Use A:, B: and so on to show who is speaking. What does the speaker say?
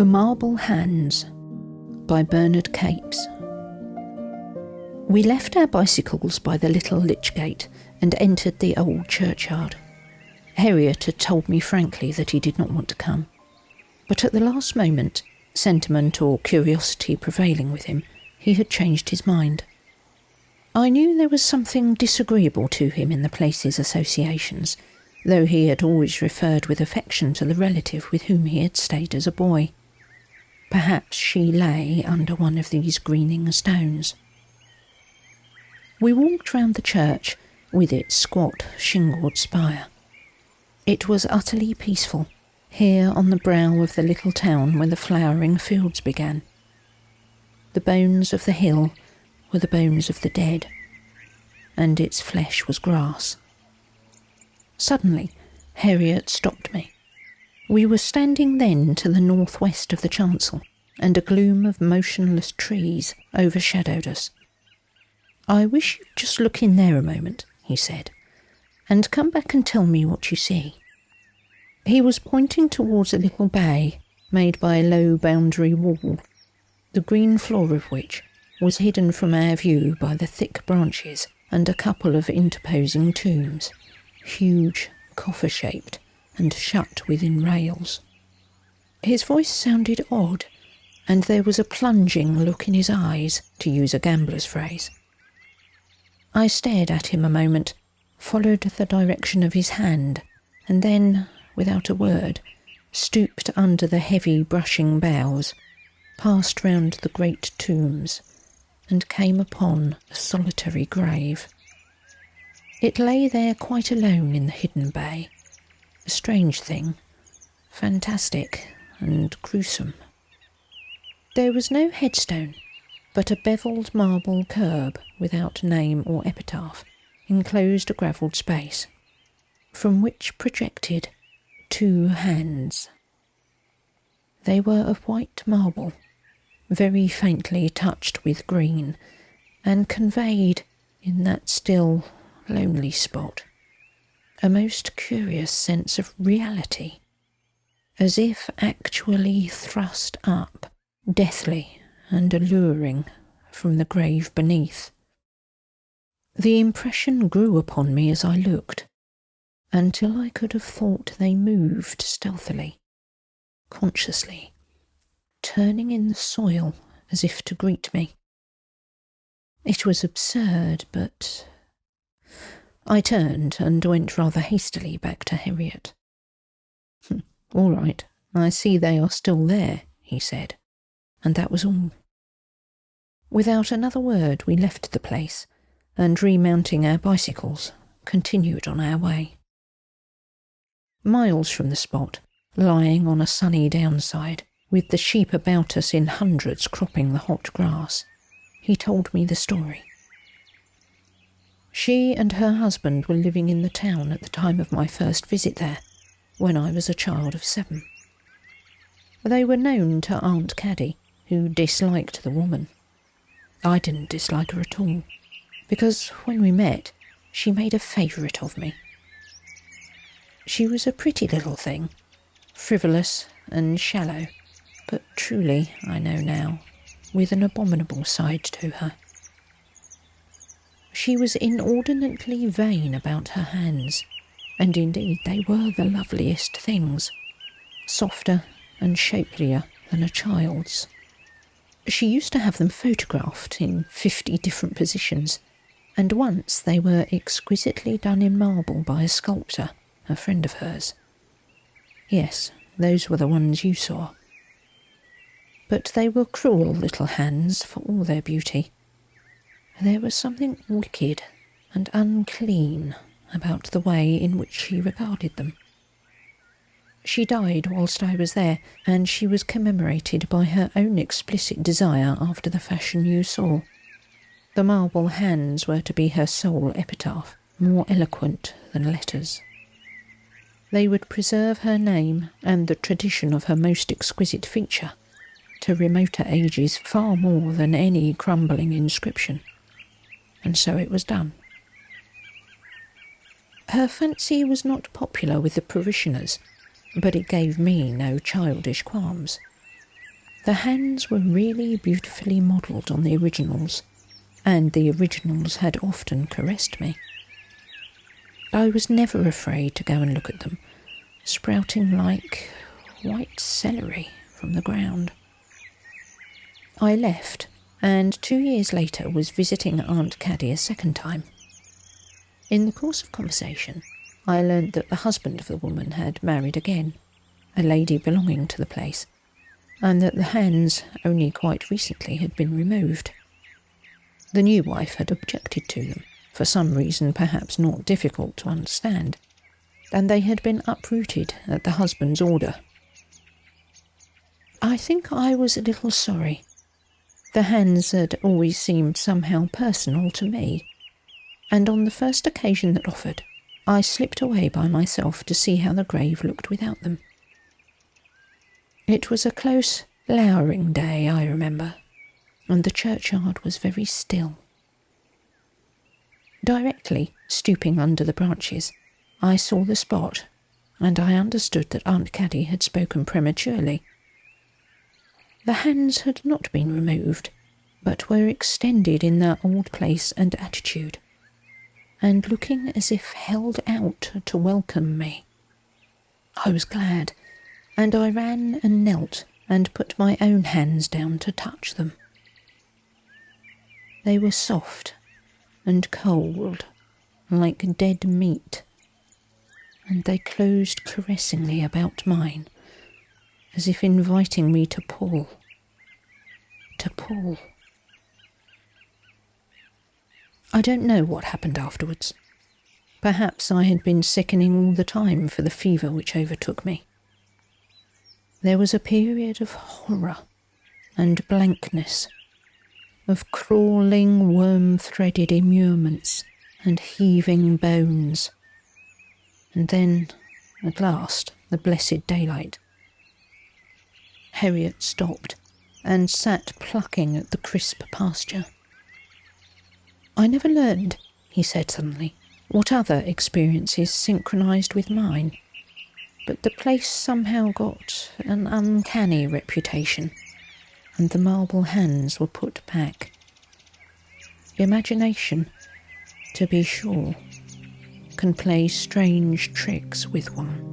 A: The Marble Hands by Bernard Capes. We left our bicycles by the little lich gate and entered the old churchyard. Harriet had told me frankly that he did not want to come, but at the last moment, sentiment or curiosity prevailing with him, he had changed his mind. I knew there was something disagreeable to him in the place's associations, though he had always referred with affection to the relative with whom he had stayed as a boy. Perhaps she lay under one of these greening stones. We walked round the church, with its squat, shingled spire. It was utterly peaceful, here on the brow of the little town where the flowering fields began. The bones of the hill were the bones of the dead, and its flesh was grass. Suddenly, Harriet stopped me. We were standing then to the northwest of the chancel, and a gloom of motionless trees overshadowed us. "I wish you'd just look in there a moment," he said, "and come back and tell me what you see." He was pointing towards a little bay made by a low boundary wall, the green floor of which was hidden from our view by the thick branches and a couple of interposing tombs, huge, coffer-shaped, and shut within rails. His voice sounded odd, and there was a plunging look in his eyes, to use a gambler's phrase. I stared at him a moment, followed the direction of his hand, and then, without a word, stooped under the heavy brushing boughs, passed round the great tombs, and came upon a solitary grave. It lay there quite alone in the hidden bay, a strange thing, fantastic and gruesome. There was no headstone, but a bevelled marble curb without name or epitaph enclosed a gravelled space, from which projected 2 hands. They were of white marble, very faintly touched with green, and conveyed, in that still, lonely spot, a most curious sense of reality, as if actually thrust up, deathly and alluring, from the grave beneath. The impression grew upon me as I looked, until I could have thought they moved stealthily, consciously, turning in the soil as if to greet me. It was absurd, but I turned and went rather hastily back to Harriet. "All right, I see they are still there," he said, and that was all. Without another word we left the place, and remounting our bicycles, continued on our way. Miles from the spot, lying on a sunny downside, with the sheep about us in hundreds cropping the hot grass, he told me the story. She and her husband were living in the town at the time of my first visit there, when I was a child of 7. They were known to Aunt Caddy, who disliked the woman. I didn't dislike her at all, because when we met, she made a favourite of me. She was a pretty little thing, frivolous and shallow, but truly, I know now, with an abominable side to her. She was inordinately vain about her hands, and indeed they were the loveliest things, softer and shapelier than a child's. She used to have them photographed in 50 different positions, and once they were exquisitely done in marble by a sculptor, a friend of hers. Yes, those were the ones you saw. But they were cruel little hands for all their beauty. There was something wicked and unclean about the way in which she regarded them. She died whilst I was there, and she was commemorated by her own explicit desire after the fashion you saw. The marble hands were to be her sole epitaph, more eloquent than letters. They would preserve her name and the tradition of her most exquisite feature to remoter ages far more than any crumbling inscription. And so it was done. Her fancy was not popular with the parishioners, but it gave me no childish qualms. The hands were really beautifully modelled on the originals, and the originals had often caressed me. I was never afraid to go and look at them, sprouting like white celery from the ground. I left, and 2 years later was visiting Aunt Caddy a second time. In the course of conversation, I learnt that the husband of the woman had married again, a lady belonging to the place, and that the hands only quite recently had been removed. The new wife had objected to them, for some reason perhaps not difficult to understand, and they had been uprooted at the husband's order. I think I was a little sorry. The hands had always seemed somehow personal to me, and on the first occasion that offered, I slipped away by myself to see how the grave looked without them. It was a close, lowering day, I remember, and the churchyard was very still. Directly, stooping under the branches, I saw the spot, and I understood that Aunt Caddy had spoken prematurely. The hands had not been removed, but were extended in their old place and attitude, and looking as if held out to welcome me. I was glad, and I ran and knelt and put my own hands down to touch them. They were soft and cold, like dead meat, and they closed caressingly about mine, as if inviting me to pull. I don't know what happened afterwards. Perhaps I had been sickening all the time for the fever which overtook me. There was a period of horror and blankness, of crawling, worm-threaded immurements and heaving bones, and then, at last, the blessed daylight. Harriet stopped and sat plucking at the crisp pasture. "I never learned," he said suddenly, "what other experiences synchronised with mine, but the place somehow got an uncanny reputation, and the marble hands were put back. Imagination, to be sure, can play strange tricks with one."